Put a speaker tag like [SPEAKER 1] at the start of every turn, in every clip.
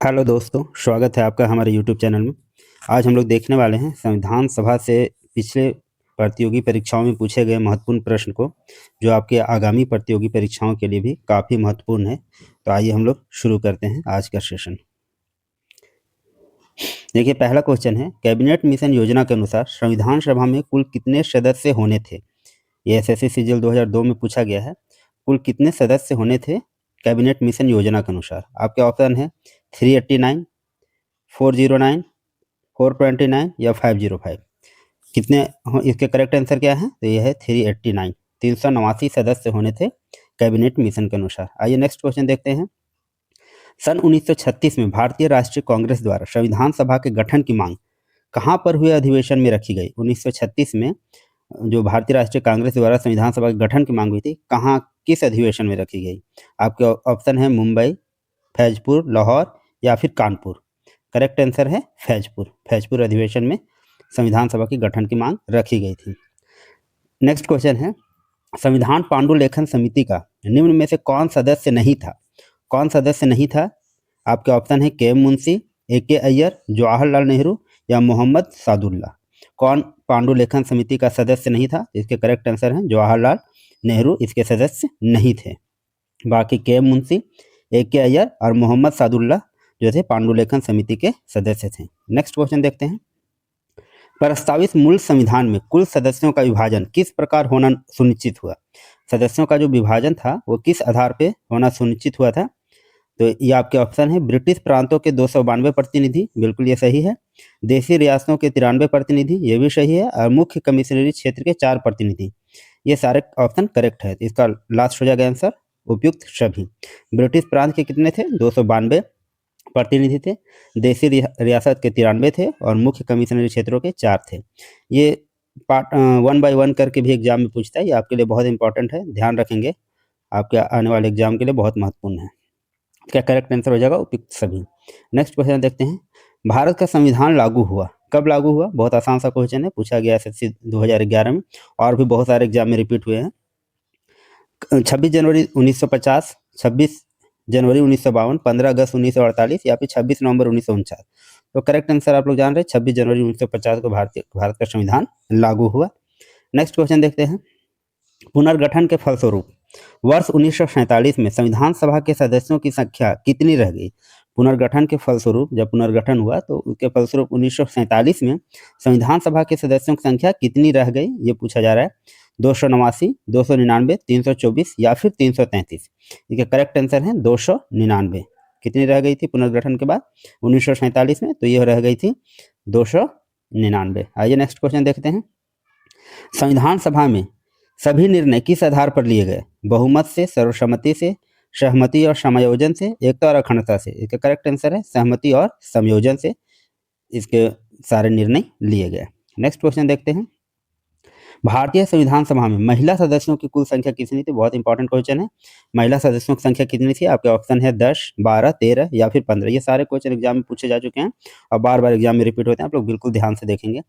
[SPEAKER 1] Hello दोस्तों, स्वागत है आपका हमारे यूट्यूब चैनल में। आज हम लोग देखने वाले हैं संविधान सभा से पिछले प्रतियोगी परीक्षाओं में पूछे गए महत्वपूर्ण प्रश्न को, जो आपके आगामी प्रतियोगी परीक्षाओं के लिए भी काफ़ी महत्वपूर्ण है। तो आइए हम लोग शुरू करते हैं आज का सेशन। देखिए, पहला क्वेश्चन है, कैबिनेट मिशन योजना के अनुसार संविधान सभा में कुल कितने सदस्य होने थे? ये एसएससी सीजीएल 2002 में पूछा गया है। कुल कितने सदस्य होने थे कैबिनेट मिशन योजना के अनुसार? आपके ऑप्शन है 389, 409, 429 या 505। कितने इसके करेक्ट आंसर क्या है? तो ये है 389। 389 सदस्य होने थे कैबिनेट मिशन के अनुसार। आइए नेक्स्ट क्वेश्चन देखते हैं। सन 1936 में भारतीय राष्ट्रीय कांग्रेस द्वारा संविधान सभा के गठन की मांग कहाँ पर हुए अधिवेशन में रखी गई? 1936 में जो भारतीय राष्ट्रीय कांग्रेस द्वारा संविधान सभा के गठन की मांग हुई थी, कहाँ किस अधिवेशन में रखी गई? आपके ऑप्शन है मुंबई, फैजपुर, लाहौर या फिर कानपुर। करेक्ट आंसर है फैजपुर। फैजपुर अधिवेशन में संविधान सभा की गठन की मांग रखी गई थी। नेक्स्ट क्वेश्चन है, संविधान पांडुलेखन समिति का निम्न में से कौन सदस्य नहीं था? कौन सदस्य नहीं था? आपके ऑप्शन है के मुंशी, ए अय्यर, जवाहरलाल नेहरू या मोहम्मद सादुल्ला। कौन पांडुलेखन समिति का सदस्य नहीं था? इसके करेक्ट आंसर है जवाहरलाल नेहरू इसके सदस्य नहीं थे। बाकी के मुंशी, ए अय्यर और मोहम्मद सादुल्ला जो थे पांडुलेखन समिति के सदस्य थे। नेक्स्ट क्वेश्चन देखते हैं। प्रस्तावित मूल संविधान में कुल सदस्यों का विभाजन किस प्रकार होना सुनिश्चित हुआ? सदस्यों का जो विभाजन था वो किस आधार पे होना सुनिश्चित हुआ था? तो ये आपके ऑप्शन है ब्रिटिश प्रांतों के 292 प्रतिनिधि, बिल्कुल ये सही है। देशी रियासतों के 93 प्रतिनिधि, ये भी सही है। और मुख्य कमिश्नरी क्षेत्र के 4 प्रतिनिधि, ये सारे ऑप्शन करेक्ट है। इसका लास्ट हो जाएगा आंसर उपयुक्त सभी। ब्रिटिश प्रांत के कितने थे? 292 प्रतिनिधि थे। देशी रियासत के 93 थे और मुख्य कमिश्नरी क्षेत्रों के 4 थे। ये पार्ट 1 बाय 1 करके भी एग्जाम में पूछता है। ये आपके लिए बहुत इंपॉर्टेंट है, ध्यान रखेंगे, आपके आने वाले एग्जाम के लिए बहुत महत्वपूर्ण है। क्या करेक्ट आंसर हो जाएगा उपयुक्त सभी। नेक्स्ट क्वेश्चन देखते हैं। भारत का संविधान लागू हुआ, कब लागू हुआ? बहुत आसान सा क्वेश्चन है, पूछा गया एसएससी 2011 में और भी बहुत सारे एग्जाम में रिपीट हुए हैं। 26 जनवरी 1950, 26 जनवरी 1952, 15 अगस्त 1948 या फिर 26 नवंबर 1949। तो करेक्ट आंसर आप लोग जान रहे हैं 26 जनवरी 1950 को भारत का संविधान लागू हुआ। नेक्स्ट क्वेश्चन देखते हैं। पुनर्गठन के फलस्वरूप वर्ष 1947 में संविधान सभा के सदस्यों की संख्या कितनी रह गई? पुनर्गठन के फलस्वरूप जब पुनर्गठन हुआ तो उसके फलस्वरूप 1947 में संविधान सभा के सदस्यों की संख्या कितनी रह गई, ये पूछा जा रहा है। 289, 299, 324 या फिर 333। इसका करेक्ट आंसर है 299। कितनी रह गई थी पुनर्गठन के बाद 1947 में? तो ये रह गई थी 299। आइए नेक्स्ट क्वेश्चन देखते हैं। संविधान सभा में सभी निर्णय किस आधार पर लिए गए? बहुमत से, सर्वसम्मति से, सहमति और समायोजन से, एकता और अखंडता से। इसका करेक्ट आंसर है सहमति और संयोजन से इसके सारे निर्णय लिए गए। नेक्स्ट क्वेश्चन देखते हैं। भारतीय संविधान सभा में महिला सदस्यों की कुल संख्या कितनी थी? बहुत इंपॉर्टेंट क्वेश्चन है। महिला सदस्यों की संख्या कितनी थी? आपके ऑप्शन है 10, 12, 13 या फिर 15। ये सारे क्वेश्चन एग्जाम में पूछे जा चुके हैं और बार बार एग्जाम में रिपीट होते हैं, आप लोग बिल्कुल ध्यान से देखेंगे।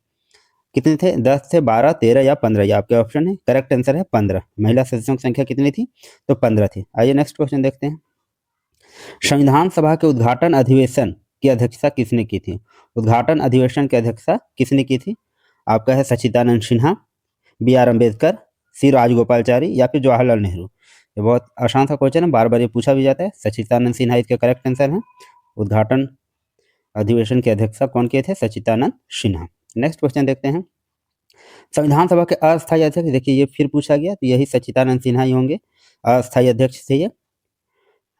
[SPEAKER 1] कितने थे? 10 थे, 12, 13 या 15। ये आपके ऑप्शन है। करेक्ट आंसर है 15। महिला सदस्यों की संख्या कितनी थी? तो 15 थी। आइए नेक्स्ट क्वेश्चन देखते हैं। संविधान सभा के उद्घाटन अधिवेशन की अध्यक्षता किसने की थी? उद्घाटन अधिवेशन की अध्यक्षता किसने की थी? आपका है सच्चिदानंद सिन्हा, बी आर अम्बेडकर, सी राजगोपालचारी या फिर जवाहरलाल नेहरू। ये बहुत आसान सा क्वेश्चन है, बार बार ये पूछा भी जाता है। सच्चिदानंद सिन्हा इसका करेक्ट आंसर है। उद्घाटन अधिवेशन की अध्यक्षता कौन किए थे? सच्चिदानंद सिन्हा। नेक्स्ट क्वेश्चन देखते हैं। संविधान सभा के अस्थायी अध्यक्ष, देखिए ये फिर पूछा गया, तो यही सच्चिदानंद सिन्हा ही होंगे। अस्थायी अध्यक्ष थे ये,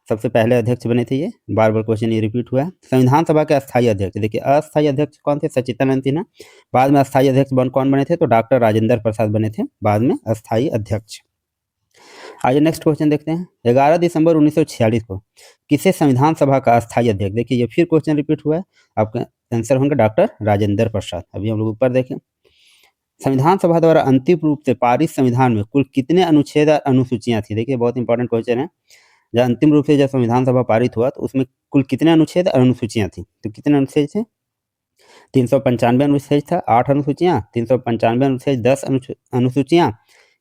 [SPEAKER 1] सबसे पहले अध्यक्ष बने थे ये। बार बार क्वेश्चन ये रिपीट हुआ है। संविधान सभा के अस्थायी अध्यक्ष, देखिए अस्थायी अध्यक्ष कौन थे? सच्चिदानंद सिन्हा। बाद में अस्थायी अध्यक्ष कौन बने थे? तो डॉक्टर राजेंद्र प्रसाद बने थे बाद में अस्थायी अध्यक्ष। आइए नेक्स्ट क्वेश्चन देखते हैं। 11 दिसंबर 1946 को किसे संविधान सभा का अस्थायी अध्यक्ष, देखिए ये फिर क्वेश्चन रिपीट हुआ है। आपका आंसर होंगे डॉक्टर राजेंद्र प्रसाद। अभी हम लोग ऊपर देखें। संविधान सभा द्वारा अंतिम रूप से पारित संविधान में कुल कितने अनुच्छेद और अनुसूचियां थी? देखिए बहुत इंपॉर्टेंट क्वेश्चन है। जब अंतिम रूप से जब संविधान सभा पारित हुआ तो उसमें कुल कितने अनुच्छेद और अनुसूचियां थी? तो कितने अनुच्छेद थे? 395 अनुच्छेद था, 8 अनुसूचियां, 395 अनुच्छेद, 10 अनुसूचियां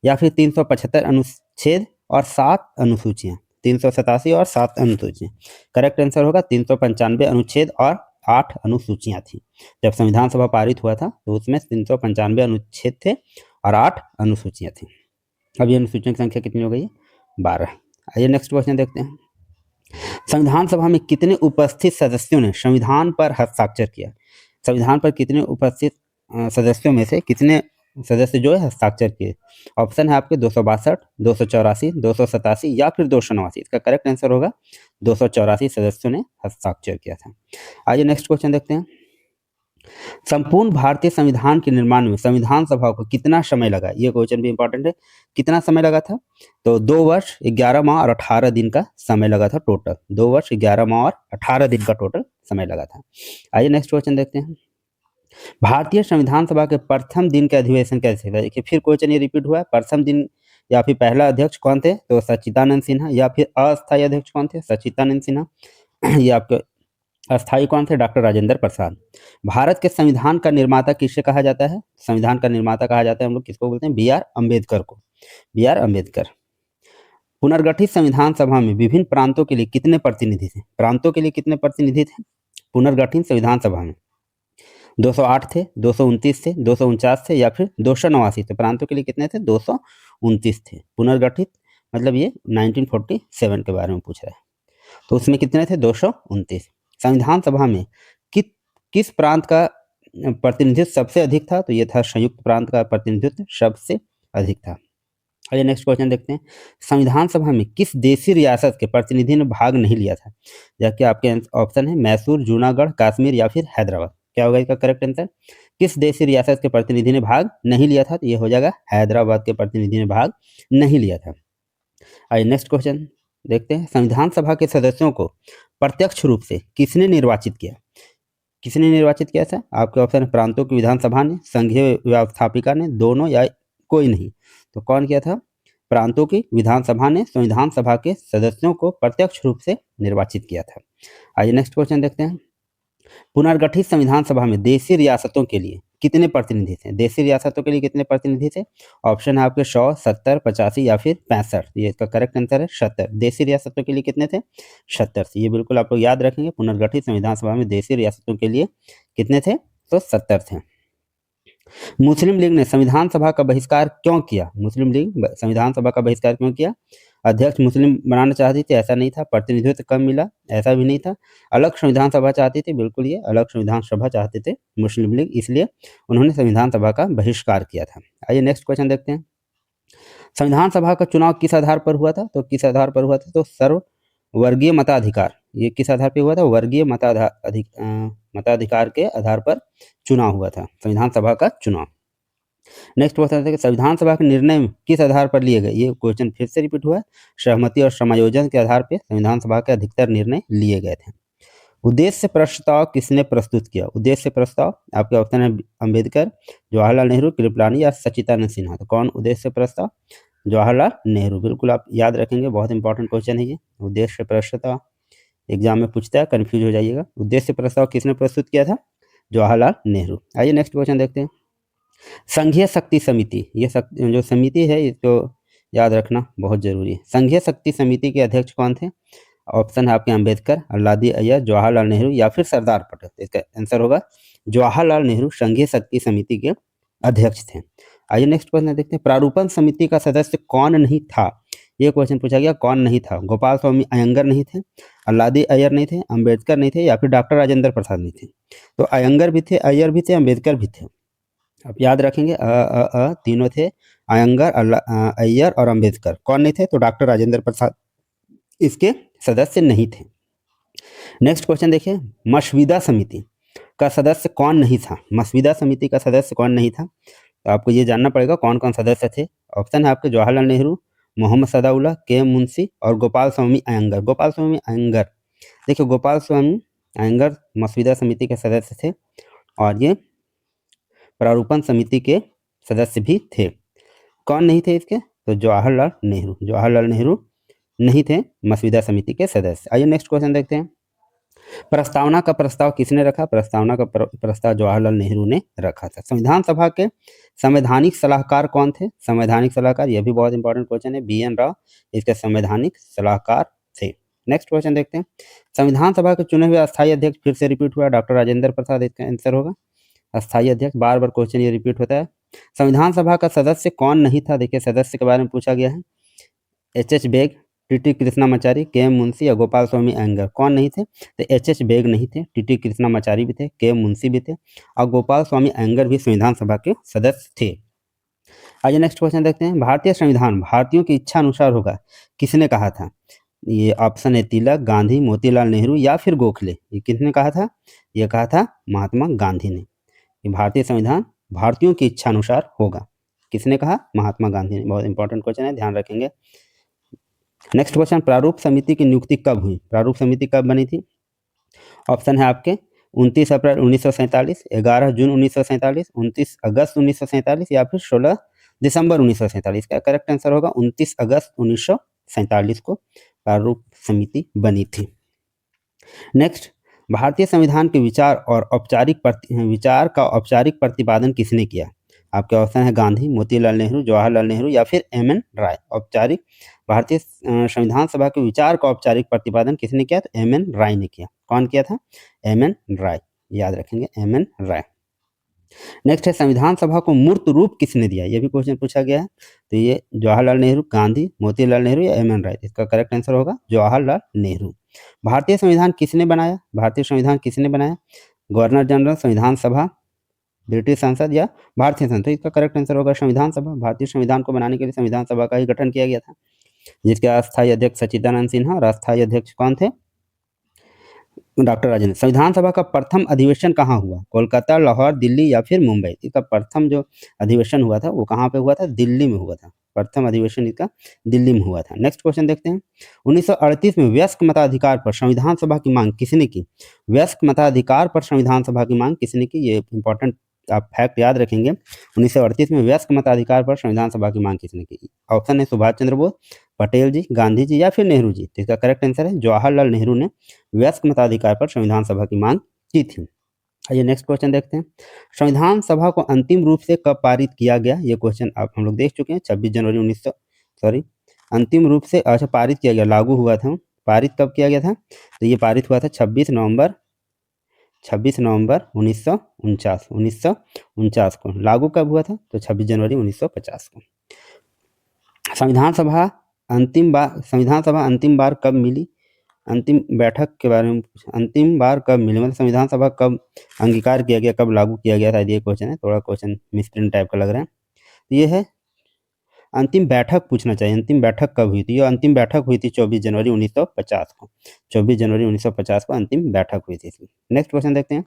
[SPEAKER 1] या फिर 375 अनुच्छेद और 7 अनुसूचियां। 387 और 7 अनुसूचियाँ। करेक्ट आंसर होगा 395 अनुच्छेद और 8 अनुसूचियाँ थी। जब संविधान सभा पारित हुआ था तो उसमें 395 अनुच्छेद थे और 8 अनुसूचियाँ थी। अब ये अनुसूचियों की संख्या कितनी हो गई है? 12। आइए नेक्स्ट क्वेश्चन देखते हैं। संविधान सभा में कितने उपस्थित सदस्यों ने संविधान पर हस्ताक्षर किया? संविधान पर कितने उपस्थित सदस्यों में से कितने सदस्य जो है हस्ताक्षर किए? ऑप्शन है आपके 262, 284, 287 या फिर 289। इसका करेक्ट आंसर होगा 284 सदस्यों ने हस्ताक्षर किया था। आइए नेक्स्ट क्वेश्चन देखते हैं। संपूर्ण भारतीय संविधान के निर्माण में संविधान सभा को कितना समय लगा? ये क्वेश्चन भी इंपॉर्टेंट है। कितना समय लगा था? तो 2 वर्ष 11 माह और 18 दिन का समय लगा था टोटल। 2 वर्ष 11 माह और 18 दिन का टोटल समय लगा था। आइए नेक्स्ट क्वेश्चन देखते हैं। भारतीय संविधान सभा के प्रथम दिन के अधिवेशन कैसे थे? देखिए फिर क्वेश्चन ये रिपीट हुआ है। प्रथम दिन या फिर पहला अध्यक्ष कौन थे? तो सच्चिदानंद सिन्हा। या फिर अस्थायी अध्यक्ष कौन थे? सच्चिदानंद सिन्हा। ये आपके अस्थायी कौन थे? डॉक्टर राजेंद्र प्रसाद। भारत के संविधान का निर्माता किसे कहा जाता है? संविधान का निर्माता कहा जाता है हम लोग किसको बोलते हैं? बी आर अम्बेडकर को। B R Ambedkar. पुनर्गठित संविधान सभा में विभिन्न प्रांतों के लिए कितने प्रतिनिधि थे? प्रांतों के लिए कितने प्रतिनिधि थे पुनर्गठित संविधान सभा में? 208 थे, 229 थे, 249 थे या फिर 289 थे। प्रांतों के लिए कितने थे? 229 थे। पुनर्गठित मतलब ये 1947 के बारे में पूछ रहा है। तो उसमें कितने थे? 229। संविधान सभा में किस प्रांत का प्रतिनिधित्व सबसे अधिक था? तो ये था संयुक्त प्रांत का प्रतिनिधित्व सबसे अधिक था। आइए नेक्स्ट क्वेश्चन देखते हैं। संविधान सभा में किस देशी रियासत के प्रतिनिधि ने भाग नहीं लिया था? जबकि आपके ऑप्शन है मैसूर, जूनागढ़, कश्मीर या फिर हैदराबाद। क्या होगा इसका करेक्ट आंसर? किस देशी रियासत के प्रतिनिधि ने भाग नहीं लिया था? तो ये हो जाएगा हैदराबाद के प्रतिनिधि ने भाग नहीं लिया था। आइए नेक्स्ट क्वेश्चन देखते हैं। संविधान सभा के सदस्यों को प्रत्यक्ष रूप से किसने निर्वाचित किया? किसने निर्वाचित किया था? आपके ऑप्शन है प्रांतों की विधानसभा ने, संघीय व्यवस्थापिका ने, दोनों या कोई नहीं। तो कौन किया था? प्रांतों की विधानसभा ने संविधान सभा के सदस्यों को प्रत्यक्ष रूप से निर्वाचित किया था। आइए नेक्स्ट क्वेश्चन देखते हैं। पुनर्गठित संविधान सभा में देशी रियासतों के लिए कितने प्रतिनिधि थे? देशी रियासतों के लिए कितने प्रतिनिधि थे? ऑप्शन है आपके 100, 70, 85 या फिर 65। ये इसका करेक्ट आंसर है 70। देशी रियासतों के लिए कितने थे? 70। ये बिल्कुल आप लोग याद रखेंगे। पुनर्गठित संविधान सभा में देशी रियासतों के लिए कितने थे? तो 70 थे। मुस्लिम लीग ने संविधान सभा का बहिष्कार क्यों किया? मुस्लिम लीग संविधान सभा का बहिष्कार क्यों किया? अध्यक्ष मुस्लिम बनाना चाहती थी? ऐसा नहीं था। प्रतिनिधित्व कम मिला? ऐसा भी नहीं था। अलग संविधान सभा चाहती थी? बिल्कुल ये अलग संविधान सभा चाहते थे मुस्लिम लीग, इसलिए उन्होंने संविधान सभा का बहिष्कार किया था। आइए नेक्स्ट क्वेश्चन देखते हैं। संविधान सभा का चुनाव किस आधार पर हुआ था? तो किस आधार पर हुआ था? तो सर्ववर्गीय मताधिकार। ये किस आधार पर हुआ था? वर्गीय मताधिकार के आधार पर चुनाव हुआ था, संविधान सभा का चुनाव। नेक्स्ट क्वेश्चन है कि संविधान सभा के निर्णय किस आधार पर लिए गए? ये क्वेश्चन फिर से रिपीट हुआ है। सहमति और समायोजन के आधार पर संविधान सभा के अधिकतर निर्णय लिए गए थे। उद्देश्य प्रस्ताव किसने प्रस्तुत किया? उद्देश्य प्रस्ताव आपके ऑप्शन है अम्बेडकर, जवाहरलाल नेहरू, कृपलानी या सच्चिदानंद सिन्हा। तो कौन उद्देश्य प्रस्ताव? जवाहरलाल नेहरू। बिल्कुल आप याद रखेंगे, बहुत इंपॉर्टेंट क्वेश्चन है ये। उद्देश्य प्रस्ताव एग्जाम में पूछता है, कंफ्यूज हो जाइएगा। उद्देश्य प्रस्ताव किसने प्रस्तुत किया था? जवाहरलाल नेहरू। आइए नेक्स्ट क्वेश्चन देखते हैं। संघीय शक्ति समिति, ये जो समिति है इसको याद रखना बहुत जरूरी है। संघीय शक्ति समिति के अध्यक्ष कौन थे? ऑप्शन है आपके अम्बेडकर, अल्लादी अय्यर, जवाहरलाल नेहरू या फिर सरदार पटेल। इसका आंसर होगा जवाहरलाल नेहरू संघीय शक्ति समिति के अध्यक्ष थे। आइए नेक्स्ट क्वेश्चन देखते हैं। प्रारूपण समिति का सदस्य कौन नहीं था? ये क्वेश्चन पूछा गया, कौन नहीं था? गोपाल स्वामी अयंगर नहीं थे, अल्लादी अय्यर नहीं थे, अम्बेडकर नहीं थे या फिर डॉक्टर राजेंद्र प्रसाद नहीं थे। तो अयंगर भी थे, अय्यर भी थे, अम्बेडकर भी थे। आप याद रखेंगे तीनों थे, अयंगर, अय्यर और अम्बेडकर। कौन नहीं थे? तो डॉक्टर राजेंद्र प्रसाद इसके सदस्य नहीं थे। नेक्स्ट क्वेश्चन देखिए। मसविदा समिति का सदस्य कौन नहीं था? मसविदा समिति का सदस्य कौन नहीं था? तो आपको ये जानना पड़ेगा कौन कौन सदस्य थे। ऑप्शन है आपके जवाहरलाल नेहरू, मोहम्मद सदाउल्लाह, के मुंशी और गोपाल स्वामी अयंगर। गोपाल स्वामी अयंगर, देखिए गोपाल स्वामी अयंगर मसविदा समिति के सदस्य थे और ये प्रारूपण समिति के सदस्य भी थे। कौन नहीं थे इसके? तो जवाहरलाल नेहरू। जवाहरलाल नेहरू नहीं थे मसविदा समिति के सदस्य। आइए नेक्स्ट क्वेश्चन देखते हैं। प्रस्तावना का प्रस्ताव किसने रखा? प्रस्तावना का प्रस्ताव जवाहरलाल नेहरू ने रखा था। संविधान सभा के संवैधानिक सलाहकार कौन थे? संवैधानिक सलाहकार, यह भी बहुत इंपॉर्टेंट क्वेश्चन है, बी एन राव इसके संवैधानिक सलाहकार थे। नेक्स्ट क्वेश्चन देखते हैं। संविधान सभा के चुने हुए अस्थायी अध्यक्ष फिर से रिपीट हुआ, डॉक्टर राजेंद्र प्रसाद इसका आंसर होगा। अस्थायी अध्यक्ष, बार बार क्वेश्चन ये रिपीट होता है। संविधान सभा का सदस्य कौन नहीं था? देखिए सदस्य के बारे में पूछा गया है। एच बेग, टीटी कृष्णामाचारी, के एम मुंशी या गोपाल स्वामी अयंगर, कौन नहीं थे? तो एच बेग नहीं थे, टीटी कृष्णामाचारी भी थे, के एम मुंशी भी थे और गोपाल स्वामी अयंगर भी संविधान सभा के सदस्य थे। आइए नेक्स्ट क्वेश्चन देखते हैं। भारतीय संविधान भारतीयों की इच्छा अनुसार होगा, किसने कहा था? ये ऑप्शन है तिलक, गांधी, मोतीलाल नेहरू या फिर गोखले। ये किसने कहा था? ये कहा था महात्मा गांधी ने। ये भारतीय संविधान भारतीयों की इच्छा अनुसार होगा, किसने कहा? महात्मा गांधी ने। बहुत इंपॉर्टेंट क्वेश्चन है, ध्यान रखेंगे। नेक्स्ट क्वेश्चन, प्रारूप समिति की नियुक्ति कब हुई? प्रारूप समिति कब बनी थी? ऑप्शन है आपके 29 अप्रैल 1947, 11 जून 1947, 29 अगस्त 1947 या फिर 16 दिसंबर 1947। का करेक्ट आंसर होगा 29 अगस्त 1947 को प्रारूप समिति बनी थी। नेक्स्ट, भारतीय संविधान के विचार का औपचारिक प्रतिपादन किसने किया? आपके ऑप्शन है गांधी, मोतीलाल नेहरू, जवाहरलाल नेहरू या फिर एम एन राय। औपचारिक भारतीय संविधान सभा के विचार का औपचारिक प्रतिपादन किसने किया? तो एम एन राय ने किया। कौन किया था? एम एन राय, याद रखेंगे एम एन राय। नेक्स्ट है, संविधान सभा को मूर्त रूप किसने दिया? ये भी क्वेश्चन पूछा गया है। तो ये जवाहरलाल नेहरू, गांधी, मोतीलाल नेहरू या एम एन राय। इसका करेक्ट आंसर होगा जवाहरलाल नेहरू। भारतीय संविधान किसने बनाया? भारतीय संविधान किसने बनाया? गवर्नर जनरल, संविधान सभा, ब्रिटिश संसद या भारतीय संसद। इसका करेक्ट आंसर होगा संविधान सभा। भारतीय संविधान को बनाने के लिए संविधान सभा का ही गठन किया गया था, जिसके अस्थायी अध्यक्ष सच्चिदानंद सिन्हा और अस्थायी अध्यक्ष कौन थे? डॉक्टर राजेंद्र। संविधान सभा का प्रथम अधिवेशन कहाँ हुआ? कोलकाता, लाहौर, दिल्ली या फिर मुंबई। इसका प्रथम जो अधिवेशन हुआ था वो कहाँ पे हुआ था? दिल्ली में हुआ था। प्रथम अधिवेशन इसका दिल्ली में हुआ था। नेक्स्ट क्वेश्चन देखते हैं। 1938 में वयस्क मताधिकार पर संविधान सभा की मांग किसने की? वयस्क मताधिकार पर संविधान सभा की मांग किसने की? ये इंपॉर्टेंट आप फैक्ट याद रखेंगे। 1938 में वयस्क मताधिकार पर संविधान सभा की मांग किसने की? ऑप्शन है सुभाष चंद्र बोस, पटेल जी, गांधी जी या फिर नेहरू जी। तो इसका करेक्ट आंसर है जवाहरलाल नेहरू ने वयस्क मताधिकार पर संविधान सभा की मांग की थी। आइए नेक्स्ट क्वेश्चन देखते हैं। संविधान सभा को अंतिम रूप से कब पारित किया गया? ये क्वेश्चन आप हम लोग देख चुके हैं। 26 जनवरी 1900 अंतिम रूप से अच्छा पारित किया गया, लागू हुआ था। पारित कब किया गया था? तो ये पारित हुआ था 26 नवंबर 1949 को। लागू कब हुआ था? तो 26 जनवरी 1950 को। संविधान सभा अंतिम बार कब मिली? अंतिम बैठक के बारे में अंतिम बार कब मिली, मतलब संविधान सभा कब अंगीकार किया गया, कब लागू किया गया था, ये क्वेश्चन है। थोड़ा क्वेश्चन मिसप्रिंट टाइप का लग रहा है। ये है अंतिम बैठक पूछना चाहिए, अंतिम बैठक कब हुई थी? ये अंतिम बैठक हुई थी 24 जनवरी 1950 को। 24 जनवरी 1950 को अंतिम बैठक हुई थी। नेक्स्ट क्वेश्चन देखते हैं।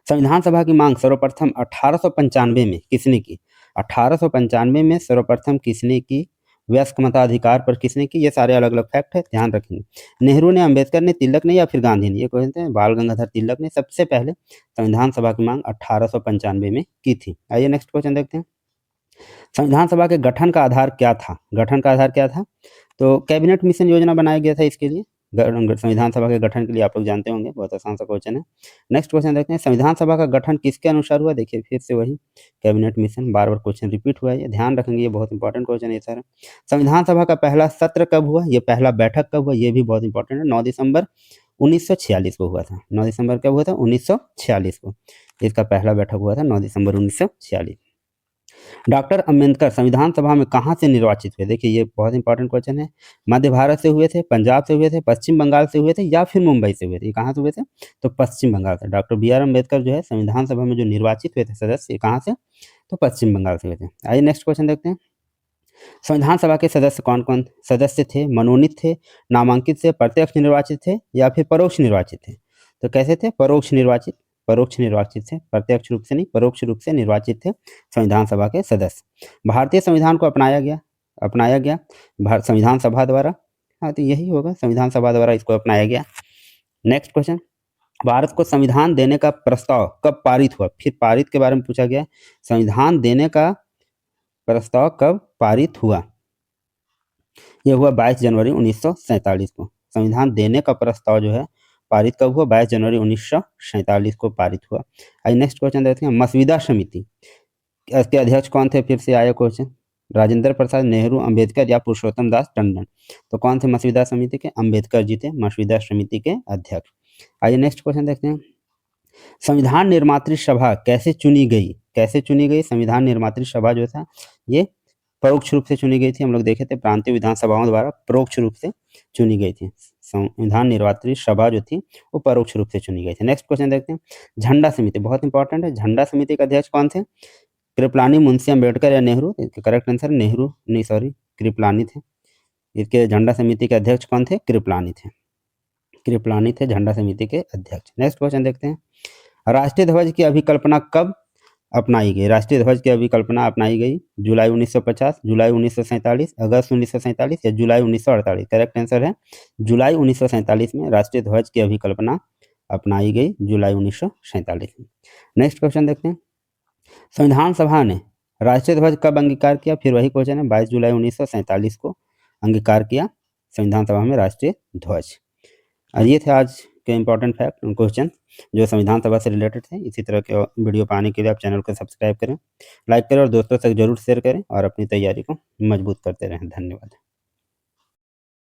[SPEAKER 1] संविधान सभा की मांग सर्वप्रथम 1895 में किसने की? 1895 में सर्वप्रथम किसने की? वयस्क मताधिकार पर किसने की? ये सारे अलग अलग फैक्ट है, ध्यान रखेंगे। नेहरू ने, अंबेडकर ने, तिलक ने या फिर गांधी ने? ये कहते हैं बाल गंगाधर तिलक ने सबसे पहले संविधान सभा की मांग 1895 में की थी। आइए नेक्स्ट क्वेश्चन देखते हैं। संविधान सभा के गठन का आधार क्या था? गठन का आधार क्या था? तो कैबिनेट मिशन योजना बनाया गया था इसके लिए। संविधान सभा के गठन के लिए आप लोग जानते होंगे, बहुत आसान सा क्वेश्चन है। नेक्स्ट क्वेश्चन देखते हैं। संविधान सभा का गठन किसके अनुसार हुआ? देखिए फिर से वही कैबिनेट मिशन, बार बार क्वेश्चन रिपीट हुआ है, ये ध्यान रखेंगे, ये बहुत इंपॉर्टेंट क्वेश्चन है सर। संविधान सभा का पहला सत्र कब हुआ? ये पहला बैठक कब हुआ? ये भी बहुत इंपॉर्टेंट है। 9 दिसंबर 1946 को हुआ था। 9 दिसंबर कब हुआ था? 1946 को इसका पहला बैठक हुआ था, 9 दिसंबर 1946। डॉक्टर अंबेडकर संविधान सभा में कहाँ से निर्वाचित हुए? देखिए ये बहुत इंपॉर्टेंट क्वेश्चन है। मध्य भारत से हुए थे, पंजाब से हुए थे, पश्चिम बंगाल से हुए थे या फिर मुंबई से हुए थे? कहाँ से हुए थे? तो पश्चिम बंगाल से। डॉक्टर बी आर अम्बेडकर जो है संविधान सभा में जो निर्वाचित हुए थे सदस्य, कहाँ से? तो पश्चिम बंगाल से हुए थे। आइए नेक्स्ट क्वेश्चन देखते हैं। संविधान सभा के सदस्य कौन कौन सदस्य थे? मनोनीत थे, नामांकित थे, प्रत्यक्ष निर्वाचित थे या फिर परोक्ष निर्वाचित थे? तो कैसे थे? परोक्ष निर्वाचित थे, प्रत्यक्ष रूप से नहीं, परोक्ष रूप से निर्वाचित थे संविधान सभा के सदस्य। भारतीय संविधान को अपनाया गया संविधान सभा द्वारा। हाँ, तो यही होगा, संविधान सभा द्वारा इसको अपनाया गया। नेक्स्ट क्वेश्चन, भारत को संविधान देने का प्रस्ताव कब पारित हुआ? फिर पारित के बारे में पूछा गया। संविधान देने का प्रस्ताव कब पारित हुआ? यह हुआ 22 जनवरी 1947 को। संविधान देने का प्रस्ताव जो है पारित कब हुआ? 22 जनवरी 1947 को पारित हुआ। आइए नेक्स्ट क्वेश्चन देखते हैं। मसविदा समिति इसके अध्यक्ष कौन थे? फिर से आया क्वेश्चन, राजेंद्र प्रसाद, नेहरू, अंबेडकर या पुरुषोत्तम दास टंडन। तो कौन थे मसविदा समिति के? अंबेडकर जी थे मसविदा समिति के अध्यक्ष। आइए नेक्स्ट क्वेश्चन देखते हैं। संविधान निर्मात्री सभा कैसे चुनी गई? कैसे चुनी गई? संविधान निर्मात्री सभा जो था ये परोक्ष रूप से चुनी गई थी। हम लोग देखे थे प्रांतीय विधानसभाओं द्वारा परोक्ष रूप से चुनी गई थी। संविधान निर्मात्री सभा जो थी वो परोक्ष रूप से चुनी गई थी। नेक्स्ट क्वेश्चन देखते हैं। झंडा समिति बहुत इंपॉर्टेंट है। झंडा समिति के अध्यक्ष कौन थे? कृपलानी, मुंशी अम्बेडकर या नेहरू? इसका करेक्ट आंसर नेहरू, नहीं सॉरी कृपलानी थे। इसके झंडा समिति के अध्यक्ष कौन थे? कृपलानी थे। कृपलानी थे झंडा समिति के अध्यक्ष। नेक्स्ट क्वेश्चन देखते हैं। राष्ट्रीय ध्वज की अभिकल्पना कब अपनाई गई? राष्ट्रीय ध्वज की अभिकल्पना अपनाई गई जुलाई 1950, जुलाई 1947, अगस्त 1947 या जुलाई 1948? करेक्ट आंसर है जुलाई 1947 में राष्ट्रीय ध्वज की अभिकल्पना अपनाई गई, जुलाई 1947 में। नेक्स्ट क्वेश्चन देखते हैं। संविधान सभा ने राष्ट्रीय ध्वज कब अंगीकार किया? फिर वही क्वेश्चन है, 22 जुलाई 1947 को अंगीकार किया संविधान सभा में राष्ट्रीय ध्वज। ये थे आज के इंपॉर्टेंट फैक्ट क्वेश्चन जो संविधान सभा से रिलेटेड थे। इसी तरह के वीडियो पाने के लिए आप चैनल को सब्सक्राइब करें, लाइक करें और दोस्तों तक जरूर शेयर करें और अपनी तैयारी को मजबूत करते रहें। धन्यवाद।